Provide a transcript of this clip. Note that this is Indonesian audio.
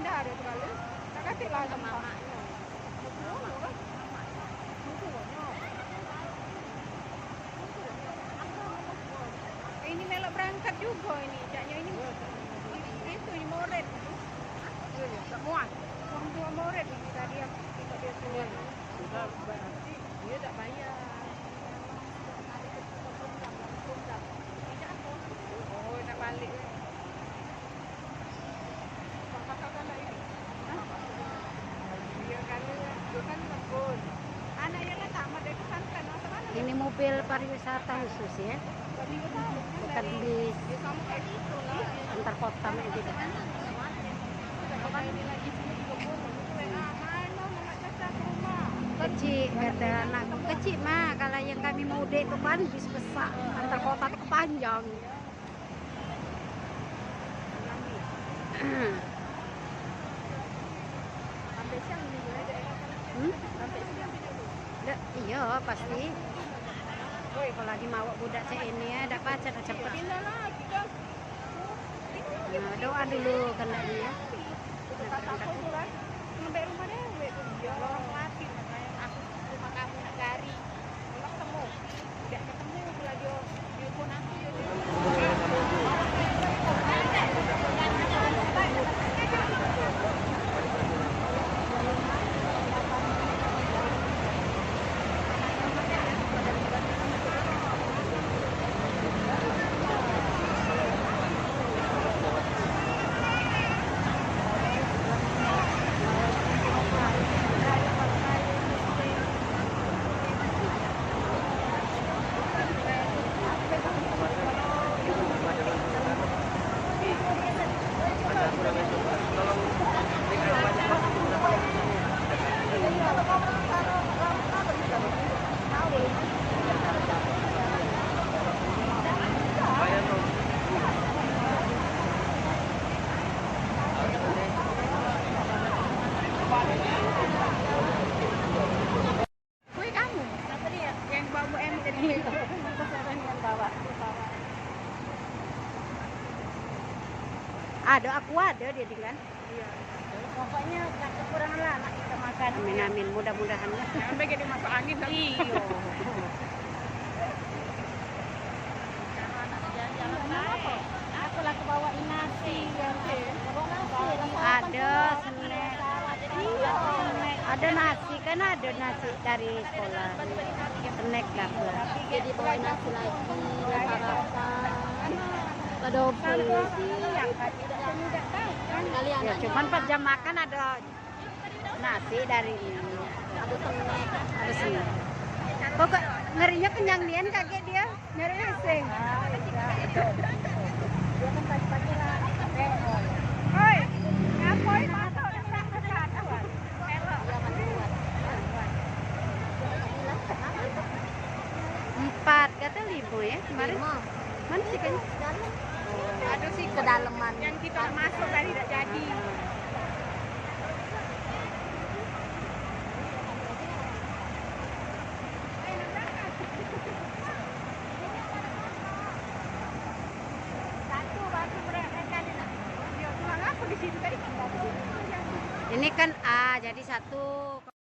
indah ada terlalu. Tak kata lah sama mama. Ini melok berangkat juga ini. Jaknya ini itu ini moret. Tak muat. Orang tua moret ini tadi yang kita dia keluar. Dia tak bayar. Oh, tak balik. Kakak kan ini. Dia kan kebun. Anaknya lah tak ada kesangkan. Ini mobil pariwisata khusus ya, bukan bis antar kota gitu. Kecil kata anakku, kecil mah kalau yang kami mau dek itu kan bis besar antar kota itu panjang. Iya pasti. Woi kalau lagi mau budak cek ini ya, ada pacar cepet. Nah, doa dulu kena dia. Sampai rumah dewe tuh dia orang latih kayak aku rumah kamu nak gari. Kalau ketemu, tidak ketemu lagi telepon aku ya. Ada aku ada dia dengan. Iya. Pokoknya tak kekurangan lah anak kita makan. Amin amin, mudah-mudahan lah. Sampai jadi masuk angin kan. Iya. Aku lah kebawain nasi yang ada snack. Iya. Ada nasi kan ada nasi dari sekolah. Snack dapur. jadi bawain nasi lagi sarapan. Padahal Ya cuman pas jam makan ada nasi dari ini. ada snack. Ada snack. Pokok ngerinya kenyang nian kakek dia. Nyari eseng. Dia kan pagi-pagi lah. Oi, ngapain masuk di perangkat? Empat, kata 5 ya kemarin. Mana sih kan? Ada sih kedalaman yang kita masuk tadi tidak jadi. Ini kan A, jadi 1.